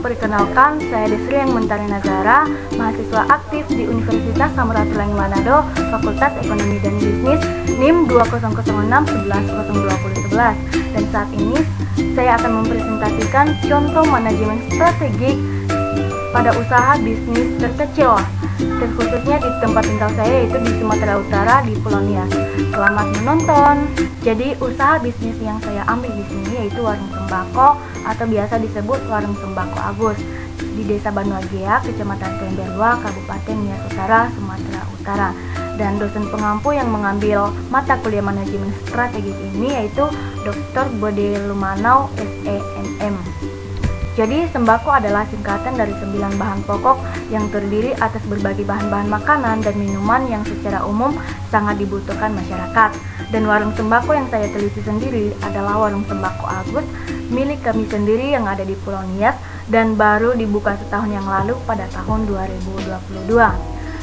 Perkenalkan, saya Desri Mentari Nazara, mahasiswa aktif di Universitas Samratulangi Manado, Fakultas Ekonomi dan Bisnis, NIM 2006110211. Dan saat ini saya akan mempresentasikan contoh manajemen strategik pada usaha bisnis terkecil, terkhususnya di tempat tinggal saya, yaitu di Sumatera Utara di Pulau Nias. Selamat menonton. Jadi usaha bisnis yang saya ambil di sini yaitu warung sembako atau biasa disebut warung sembako Agus di Desa Banuagea, Kecamatan Tembelwa, Kabupaten Nias Utara, Sumatera Utara. Dan dosen pengampu yang mengambil mata kuliah manajemen strategik ini yaitu Dr. Bode Lumanau, SEMM. Jadi sembako adalah singkatan dari 9 bahan pokok yang terdiri atas berbagai bahan-bahan makanan dan minuman yang secara umum sangat dibutuhkan masyarakat. Dan warung sembako yang saya teliti sendiri adalah warung sembako Agus milik kami sendiri yang ada di Pulau Nias dan baru dibuka setahun yang lalu pada tahun 2022.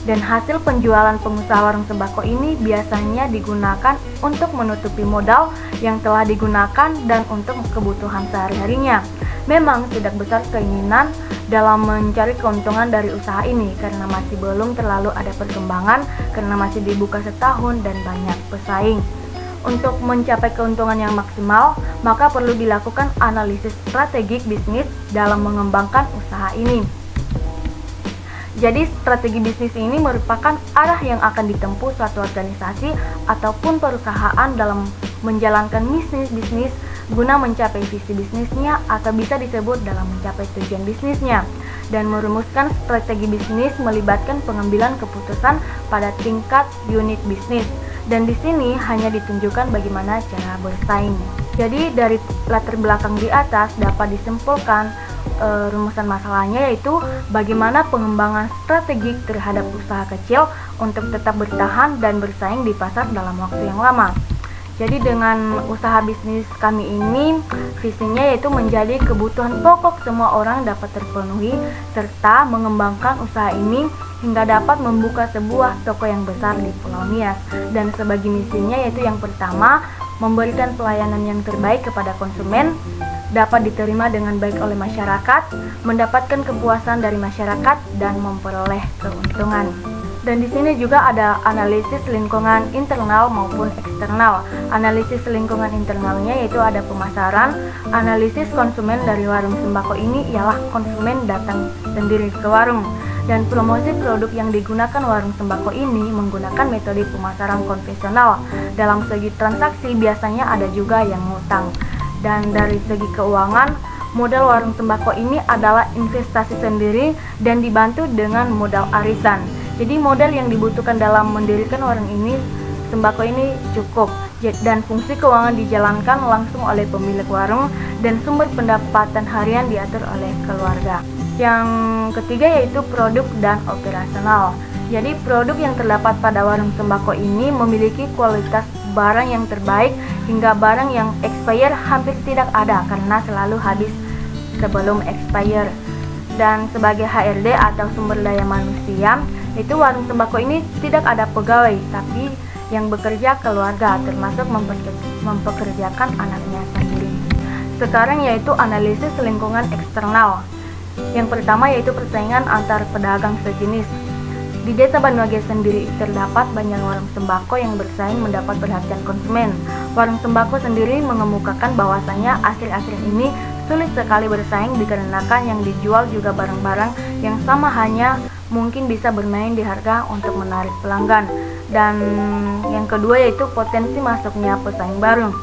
Dan hasil penjualan pengusaha warung sembako ini biasanya digunakan untuk menutupi modal yang telah digunakan dan untuk kebutuhan sehari-harinya. Memang tidak besar keinginan dalam mencari keuntungan dari usaha ini karena masih belum terlalu ada perkembangan karena masih dibuka setahun dan banyak pesaing. Untuk mencapai keuntungan yang maksimal, maka perlu dilakukan analisis strategik bisnis dalam mengembangkan usaha ini. Jadi strategi bisnis ini merupakan arah yang akan ditempuh suatu organisasi ataupun perusahaan dalam menjalankan bisnis guna mencapai visi bisnisnya atau bisa disebut dalam mencapai tujuan bisnisnya. Dan merumuskan strategi bisnis melibatkan pengambilan keputusan pada tingkat unit bisnis. Dan di sini hanya ditunjukkan bagaimana cara bersaing. Jadi dari latar belakang di atas dapat disimpulkan rumusan masalahnya yaitu bagaimana pengembangan strategik terhadap usaha kecil untuk tetap bertahan dan bersaing di pasar dalam waktu yang lama. Jadi dengan usaha bisnis kami ini, visinya yaitu menjadi kebutuhan pokok semua orang dapat terpenuhi serta mengembangkan usaha ini hingga dapat membuka sebuah toko yang besar di Pulau Nias. Dan sebagai misinya yaitu yang pertama, memberikan pelayanan yang terbaik kepada konsumen, dapat diterima dengan baik oleh masyarakat, mendapatkan kepuasan dari masyarakat, dan memperoleh keuntungan. Dan di sini juga ada analisis lingkungan internal maupun eksternal. Analisis lingkungan internalnya yaitu ada pemasaran. Analisis konsumen dari warung sembako ini ialah konsumen datang sendiri ke warung. Dan promosi produk yang digunakan warung sembako ini menggunakan metode pemasaran konvensional. Dalam segi transaksi biasanya ada juga yang ngutang. Dan dari segi keuangan, modal warung sembako ini adalah investasi sendiri dan dibantu dengan modal arisan. Jadi modal yang dibutuhkan dalam mendirikan warung ini, sembako ini cukup. Dan fungsi keuangan dijalankan langsung oleh pemilik warung dan sumber pendapatan harian diatur oleh keluarga. Yang ketiga yaitu produk dan operasional. Jadi produk yang terdapat pada warung sembako ini memiliki kualitas barang yang terbaik hingga barang yang expire hampir tidak ada karena selalu habis sebelum expire. Dan sebagai HRD atau sumber daya manusia, itu warung sembako ini tidak ada pegawai, tapi yang bekerja keluarga termasuk mempekerjakan anaknya sendiri. Sekarang yaitu analisis lingkungan eksternal. Yang pertama yaitu persaingan antar pedagang sejenis. Di Desa Banuagea sendiri terdapat banyak warung sembako yang bersaing mendapat perhatian konsumen. Warung sembako sendiri mengemukakan bahwasanya akhir-akhir ini sulit sekali bersaing dikarenakan yang dijual juga barang-barang yang sama, hanya mungkin bisa bermain di harga untuk menarik pelanggan. Dan yang kedua yaitu potensi masuknya pesaing baru.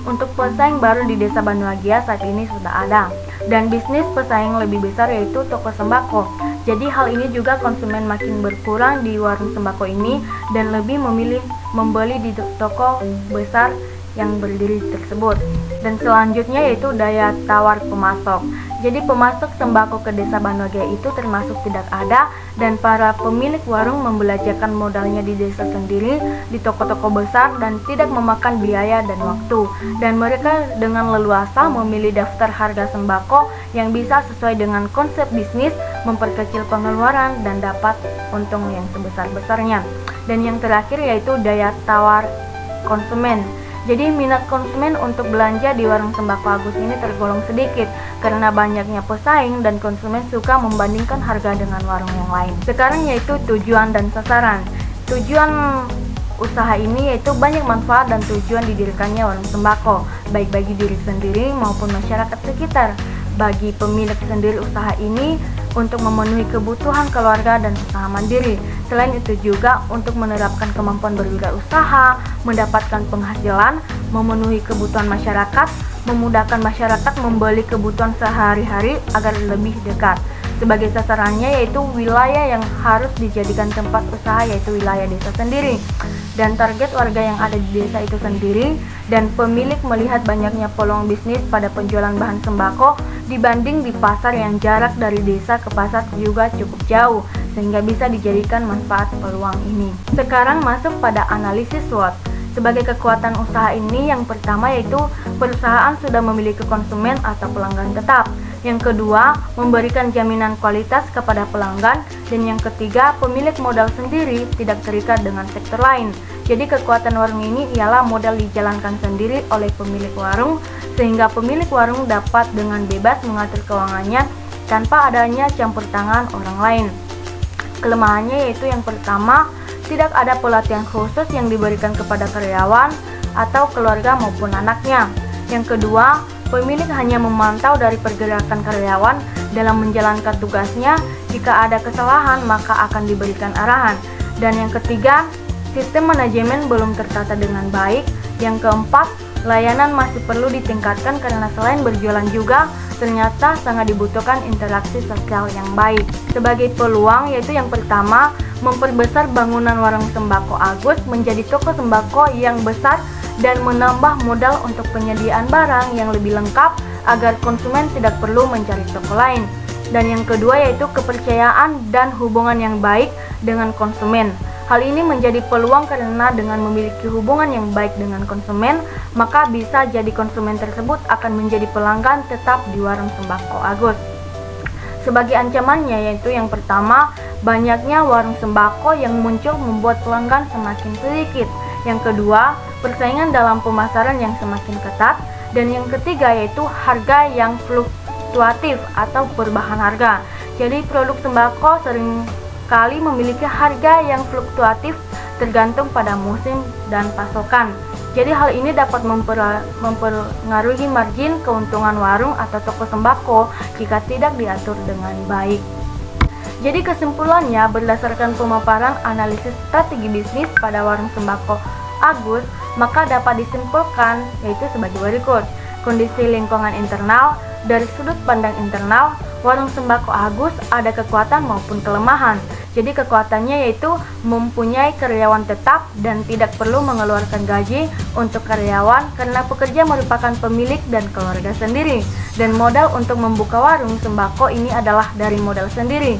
Untuk pesaing baru di Desa Banuagea saat ini sudah ada. Dan bisnis pesaing lebih besar yaitu toko sembako. Jadi hal ini juga konsumen makin berkurang di warung sembako ini dan lebih memilih membeli di toko besar yang berdiri tersebut. Dan selanjutnya yaitu daya tawar pemasok. Jadi pemasok sembako ke Desa Banuagea itu termasuk tidak ada dan para pemilik warung membelanjakan modalnya di desa sendiri di toko-toko besar dan tidak memakan biaya dan waktu. Dan mereka dengan leluasa memilih daftar harga sembako yang bisa sesuai dengan konsep bisnis, memperkecil pengeluaran dan dapat untung yang sebesar-besarnya. Dan yang terakhir yaitu daya tawar konsumen. Jadi minat konsumen untuk belanja di warung sembako Agus ini tergolong sedikit karena banyaknya pesaing dan konsumen suka membandingkan harga dengan warung yang lain. Sekarang yaitu tujuan dan sasaran. Tujuan usaha ini yaitu banyak manfaat dan tujuan didirikannya warung sembako, baik bagi diri sendiri maupun masyarakat sekitar. Bagi pemilik sendiri usaha ini untuk memenuhi kebutuhan keluarga dan usaha mandiri. Selain itu juga untuk menerapkan kemampuan berwirausaha, mendapatkan penghasilan, memenuhi kebutuhan masyarakat, memudahkan masyarakat membeli kebutuhan sehari-hari agar lebih dekat. Sebagai sasarannya yaitu wilayah yang harus dijadikan tempat usaha yaitu wilayah desa sendiri. Dan target warga yang ada di desa itu sendiri dan pemilik melihat banyaknya peluang bisnis pada penjualan bahan sembako dibanding di pasar yang jarak dari desa ke pasar juga cukup jauh sehingga bisa dijadikan manfaat peluang ini. Sekarang masuk pada analisis SWOT. Sebagai kekuatan usaha ini yang pertama yaitu perusahaan sudah memiliki konsumen atau pelanggan tetap. Yang kedua, memberikan jaminan kualitas kepada pelanggan. Dan yang ketiga, pemilik modal sendiri tidak terikat dengan sektor lain. Jadi kekuatan warung ini ialah modal dijalankan sendiri oleh pemilik warung, sehingga pemilik warung dapat dengan bebas mengatur keuangannya tanpa adanya campur tangan orang lain. Kelemahannya yaitu yang pertama, tidak ada pelatihan khusus yang diberikan kepada karyawan atau keluarga maupun anaknya. Yang kedua, pemilik hanya memantau dari pergerakan karyawan dalam menjalankan tugasnya. Jika ada kesalahan, maka akan diberikan arahan. Dan yang ketiga, sistem manajemen belum tertata dengan baik. Yang keempat, layanan masih perlu ditingkatkan karena selain berjualan juga ternyata sangat dibutuhkan interaksi sosial yang baik. Sebagai peluang yaitu yang pertama, memperbesar bangunan warung sembako Agus menjadi toko sembako yang besar dan menambah modal untuk penyediaan barang yang lebih lengkap agar konsumen tidak perlu mencari toko lain. Dan yang kedua yaitu kepercayaan dan hubungan yang baik dengan konsumen. Hal ini menjadi peluang karena dengan memiliki hubungan yang baik dengan konsumen, maka bisa jadi konsumen tersebut akan menjadi pelanggan tetap di warung sembako Agus. Sebagai ancamannya yaitu yang pertama, banyaknya warung sembako yang muncul membuat pelanggan semakin sedikit. Yang kedua, persaingan dalam pemasaran yang semakin ketat. Dan yang ketiga yaitu harga yang fluktuatif atau perubahan harga. Jadi produk sembako sering kali memiliki harga yang fluktuatif tergantung pada musim dan pasokan. Jadi hal ini dapat mempengaruhi margin keuntungan warung atau toko sembako jika tidak diatur dengan baik. Jadi kesimpulannya, berdasarkan pemaparan analisis strategi bisnis pada warung sembako Agus, maka dapat disimpulkan yaitu sebagai berikut. Kondisi lingkungan internal. Dari sudut pandang internal, warung sembako Agus ada kekuatan maupun kelemahan. Jadi kekuatannya yaitu mempunyai karyawan tetap dan tidak perlu mengeluarkan gaji untuk karyawan karena pekerja merupakan pemilik dan keluarga sendiri. Dan modal untuk membuka warung sembako ini adalah dari modal sendiri.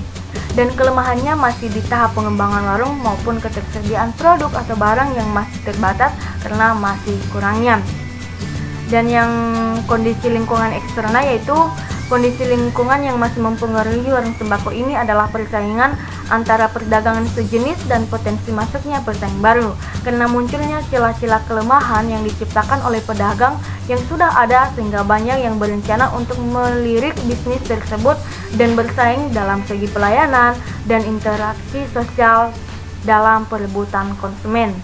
Dan kelemahannya masih di tahap pengembangan warung maupun ketersediaan produk atau barang yang masih terbatas karena masih kurangnya. Dan yang kondisi lingkungan eksternal yaitu kondisi lingkungan yang masih mempengaruhi warung sembako ini adalah persaingan antara perdagangan sejenis dan potensi masuknya pesaing baru karena munculnya celah-celah kelemahan yang diciptakan oleh pedagang yang sudah ada sehingga banyak yang berencana untuk melirik bisnis tersebut dan bersaing dalam segi pelayanan dan interaksi sosial dalam perebutan konsumen.